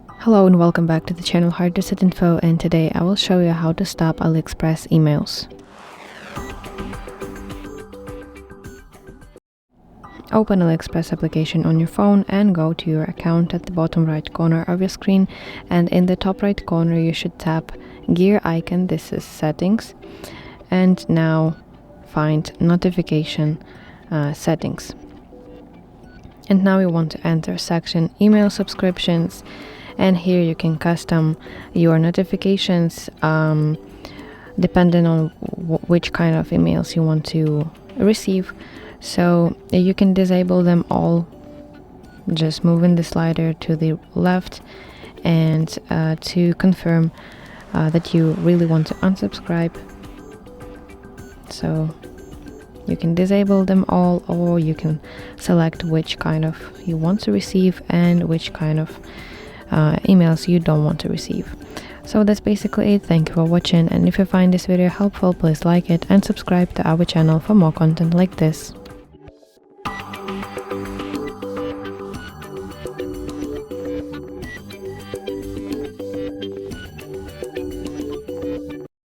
Hello and welcome back to the channel Hard Reset Info, and today I will show you how to stop AliExpress emails. Open AliExpress application on your phone and go to your account at the bottom right corner of your screen, and in the top right corner you should tap gear icon. This is settings, and now find notification settings. And now you want to enter section email subscriptions, and here you can custom your notifications depending on which kind of emails you want to receive. So you can disable them all, just moving the slider to the left, and to confirm that you really want to unsubscribe. So you can disable them all, or you can select which kind of you want to receive and which kind of emails you don't want to receive. So that's basically it. Thank you for watching, and if you find this video helpful, please like it and subscribe to our channel for more content like this.